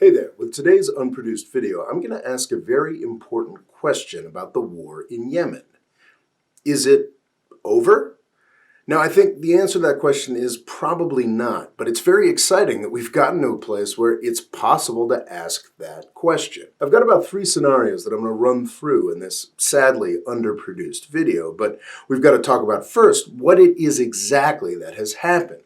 Hey there, with today's unproduced video, I'm going to ask a very important question about the war in Yemen. Is it over? Now, I think the answer to that question is probably not, but it's very exciting that we've gotten to a place where it's possible to ask that question. I've got about 3 scenarios that I'm going to run through in this sadly underproduced video, but we've got to talk about first what it is exactly that has happened.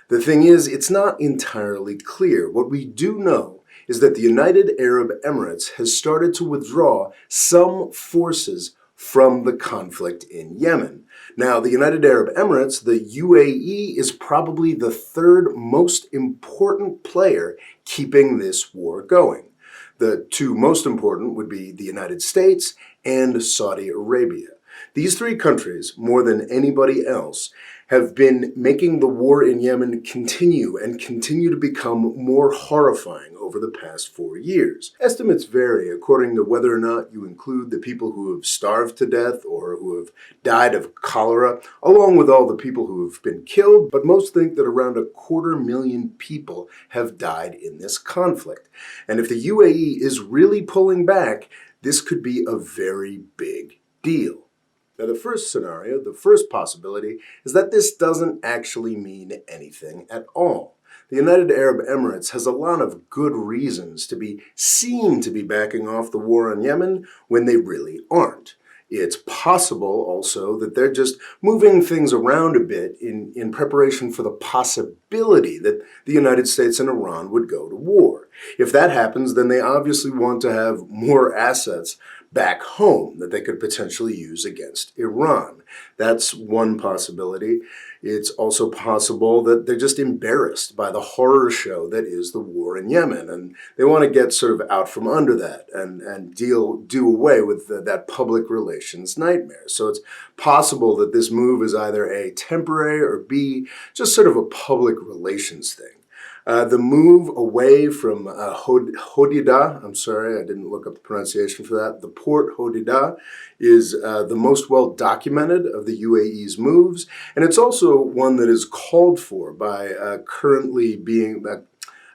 The thing is, it's not entirely clear. What we do know is that the United Arab Emirates has started to withdraw some forces from the conflict in Yemen. Now, the United Arab Emirates, the UAE, is probably the 3rd most important player keeping this war going. The 2 most important would be the United States and Saudi Arabia. These 3 countries, more than anybody else, have been making the war in Yemen continue to become more horrifying over the past 4 years. Estimates vary according to whether or not you include the people who have starved to death or who have died of cholera, along with all the people who have been killed, but most think that around 250,000 people have died in this conflict. And if the UAE is really pulling back, this could be a very big deal. Now, the first scenario, the first possibility, is that this doesn't actually mean anything at all. The United Arab Emirates has a lot of good reasons to be seen to be backing off the war on Yemen when they really aren't. It's possible also that they're just moving things around a bit in preparation for the possibility that the United States and Iran would go to war. If that happens, then they obviously want to have more assets back home that they could potentially use against Iran. That's one possibility. It's also possible that they're just embarrassed by the horror show that is the war in Yemen, and they want to get sort of out from under that and do away with that public relations nightmare. So it's possible that this move is either A, temporary, or B, just sort of a public relations thing. The move away from Hodeidah, I'm sorry, I didn't look up the pronunciation for that. The port Hodeidah is the most well documented of the UAE's moves, and it's also one that is called for by currently being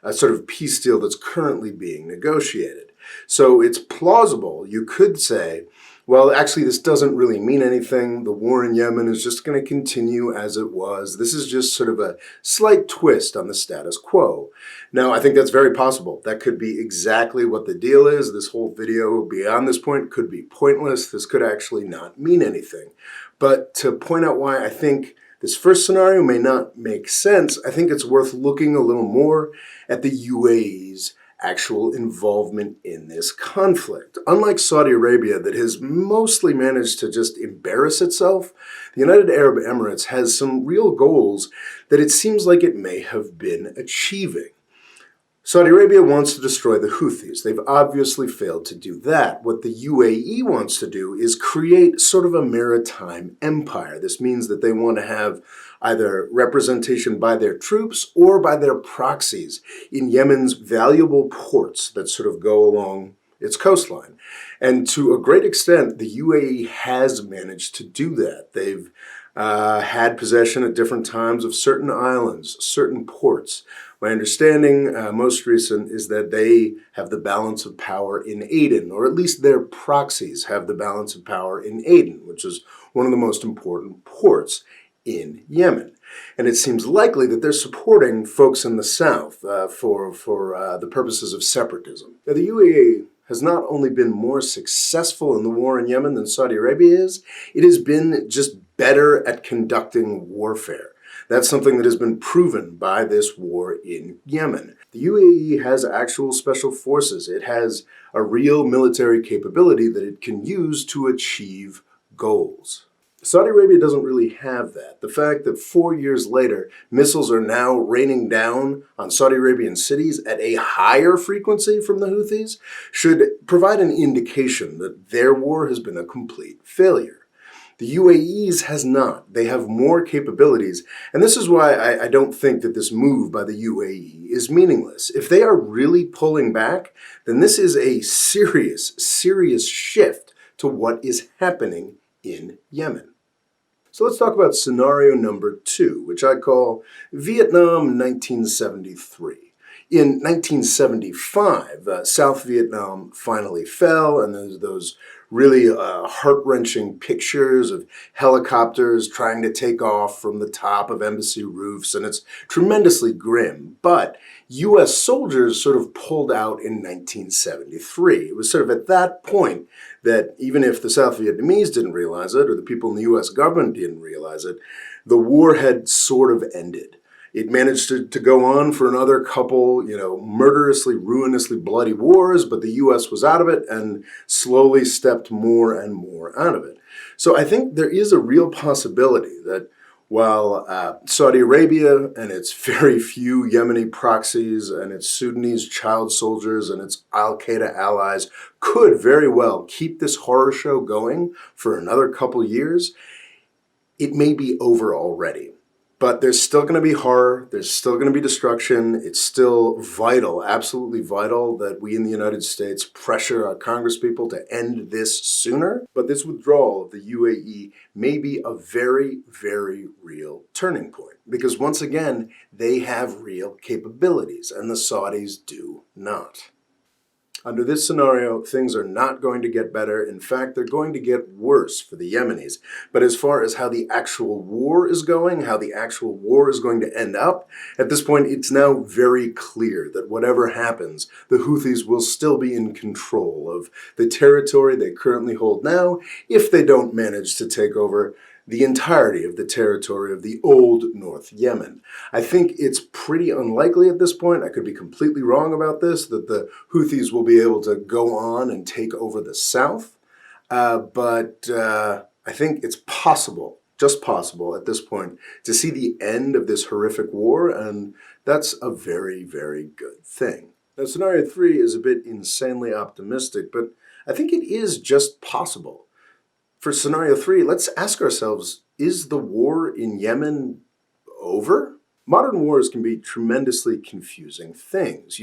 a sort of peace deal that's currently being negotiated. So it's plausible, you could say, well, actually, this doesn't really mean anything. The war in Yemen is just going to continue as it was. This is just sort of a slight twist on the status quo. Now, I think that's very possible. That could be exactly what the deal is. This whole video beyond this point could be pointless. This could actually not mean anything. But to point out why I think this first scenario may not make sense, I think it's worth looking a little more at the UAE's actual involvement in this conflict. Unlike Saudi Arabia, that has mostly managed to just embarrass itself, the United Arab Emirates has some real goals that it seems like it may have been achieving. Saudi Arabia wants to destroy the Houthis. They've obviously failed to do that. What the UAE wants to do is create sort of a maritime empire. This means that they want to have either representation by their troops or by their proxies in Yemen's valuable ports that sort of go along its coastline. And to a great extent, the UAE has managed to do that. They've had possession at different times of certain islands, certain ports. My understanding, most recent, is that they have the balance of power in Aden, or at least their proxies have the balance of power in Aden, which is one of the most important ports in Yemen. And it seems likely that they're supporting folks in the south for the purposes of separatism. Now, the UAE has not only been more successful in the war in Yemen than Saudi Arabia is, it has been just better at conducting warfare. That's something that has been proven by this war in Yemen. The UAE has actual special forces. It has a real military capability that it can use to achieve goals. Saudi Arabia doesn't really have that. The fact that 4 years later, missiles are now raining down on Saudi Arabian cities at a higher frequency from the Houthis should provide an indication that their war has been a complete failure. The UAE's has not. They have more capabilities, and this is why I don't think that this move by the UAE is meaningless. If they are really pulling back, then this is a serious shift to what is happening in Yemen. So let's talk about scenario number 2, which I call Vietnam 1973. In 1975, South Vietnam finally fell, and there's those really heart-wrenching pictures of helicopters trying to take off from the top of embassy roofs, and it's tremendously grim. But U.S. soldiers sort of pulled out in 1973. It was sort of at that point that even if the South Vietnamese didn't realize it, or the people in the U.S. government didn't realize it, the war had sort of ended. It managed to go on for another couple, murderously, ruinously bloody wars, but the U.S. was out of it and slowly stepped more and more out of it. So I think there is a real possibility that while Saudi Arabia and its very few Yemeni proxies and its Sudanese child soldiers and its al-Qaeda allies could very well keep this horror show going for another couple years, it may be over already. But there's still going to be horror, there's still going to be destruction. It's still vital, absolutely vital, that we in the United States pressure our congresspeople to end this sooner. But this withdrawal of the UAE may be a very, very real turning point. Because once again, they have real capabilities, and the Saudis do not. Under this scenario, things are not going to get better. In fact, they're going to get worse for the Yemenis. But as far as how the actual war is going, how the actual war is going to end up, at this point, it's now very clear that whatever happens, the Houthis will still be in control of the territory they currently hold now, if they don't manage to take over the entirety of the territory of the old North Yemen. I think it's pretty unlikely at this point, I could be completely wrong about this, that the Houthis will be able to go on and take over the south, but I think it's possible, just possible at this point, to see the end of this horrific war, and that's a very, very good thing. Now, scenario 3 is a bit insanely optimistic, but I think it is just possible. For scenario 3, let's ask ourselves, is the war in Yemen over? Modern wars can be tremendously confusing things.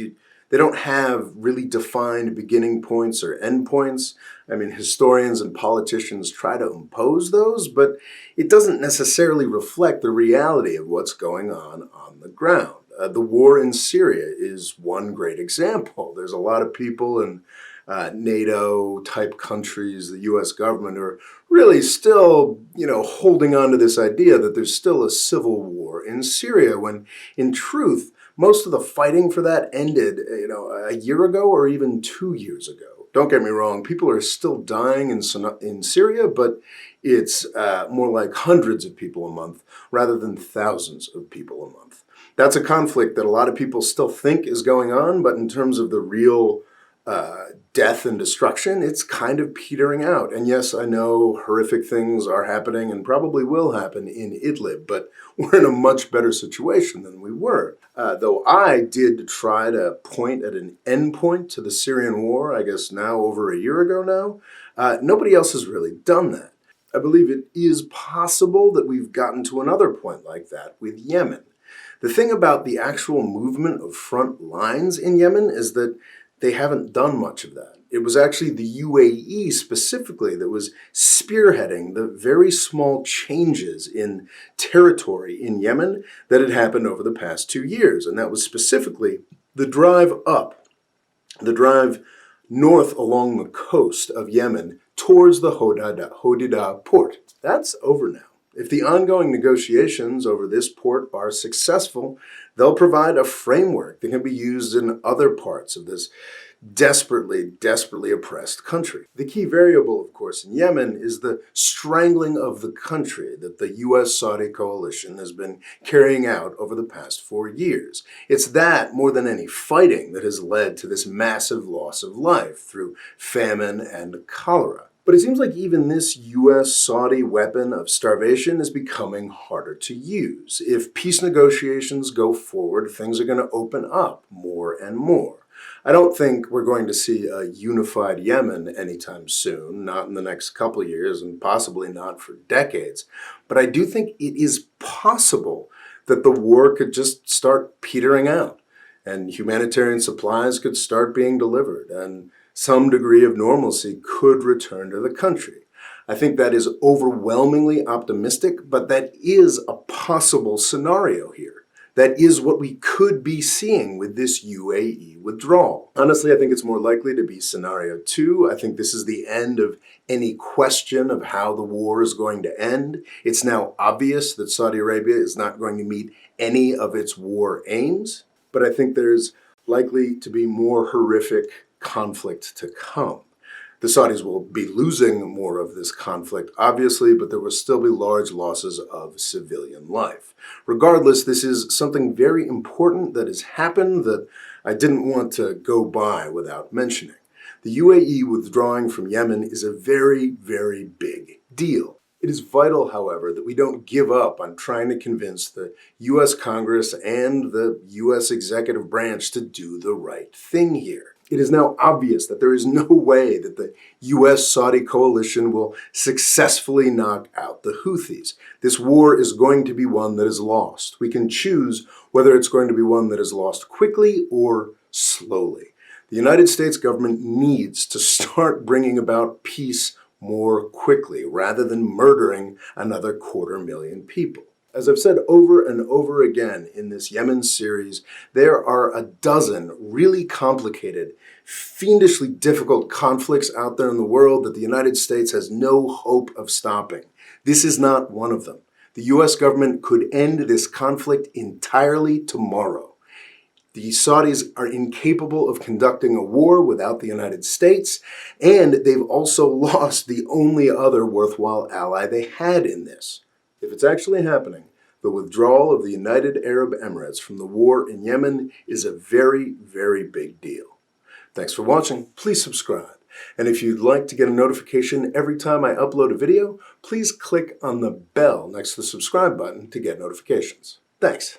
They don't have really defined beginning points or end points. I mean, historians and politicians try to impose those, but it doesn't necessarily reflect the reality of what's going on the ground. The war in Syria is one great example. There's a lot of people in NATO-type countries, the U.S. government, are really still, holding on to this idea that there's still a civil war in Syria, when in truth, most of the fighting for that ended, a year ago or even 2 years ago. Don't get me wrong, people are still dying in Syria, but it's more like hundreds of people a month rather than thousands of people a month. That's a conflict that a lot of people still think is going on, but in terms of the real death and destruction, it's kind of petering out. And yes, I know horrific things are happening and probably will happen in Idlib, but we're in a much better situation than we were. Though I did try to point at an endpoint to the Syrian war, I guess now over a year ago now, nobody else has really done that. I believe it is possible that we've gotten to another point like that with Yemen. The thing about the actual movement of front lines in Yemen is that they haven't done much of that. It was actually the UAE specifically that was spearheading the very small changes in territory in Yemen that had happened over the past 2 years. And that was specifically the drive up, the drive north along the coast of Yemen towards the Hodeidah port. That's over now. If the ongoing negotiations over this port are successful, they'll provide a framework that can be used in other parts of this desperately, desperately oppressed country. The key variable, of course, in Yemen is the strangling of the country that the U.S.-Saudi coalition has been carrying out over the past 4 years. It's that, more than any fighting, that has led to this massive loss of life through famine and cholera. But it seems like even this U.S.-Saudi weapon of starvation is becoming harder to use. If peace negotiations go forward, things are going to open up more and more. I don't think we're going to see a unified Yemen anytime soon, not in the next couple of years, and possibly not for decades. But I do think it is possible that the war could just start petering out, and humanitarian supplies could start being delivered, and some degree of normalcy could return to the country. I think that is overwhelmingly optimistic, but that is a possible scenario here. That is what we could be seeing with this UAE withdrawal. Honestly, I think it's more likely to be scenario 2. I think this is the end of any question of how the war is going to end. It's now obvious that Saudi Arabia is not going to meet any of its war aims, but I think there's likely to be more horrific conflict to come. The Saudis will be losing more of this conflict, obviously, but there will still be large losses of civilian life. Regardless, this is something very important that has happened that I didn't want to go by without mentioning. The UAE withdrawing from Yemen is a very, very big deal. It is vital, however, that we don't give up on trying to convince the U.S. Congress and the U.S. executive branch to do the right thing here. It is now obvious that there is no way that the U.S.-Saudi coalition will successfully knock out the Houthis. This war is going to be one that is lost. We can choose whether it's going to be one that is lost quickly or slowly. The United States government needs to start bringing about peace more quickly, rather than murdering another 250,000 people. As I've said over and over again in this Yemen series, there are a dozen really complicated, fiendishly difficult conflicts out there in the world that the United States has no hope of stopping. This is not one of them. The U.S. government could end this conflict entirely tomorrow. The Saudis are incapable of conducting a war without the United States, and they've also lost the only other worthwhile ally they had in this. If it's actually happening, the withdrawal of the United Arab Emirates from the war in Yemen is a very, very big deal. Thanks for watching. Please subscribe. And if you'd like to get a notification every time I upload a video, please click on the bell next to the subscribe button to get notifications. Thanks.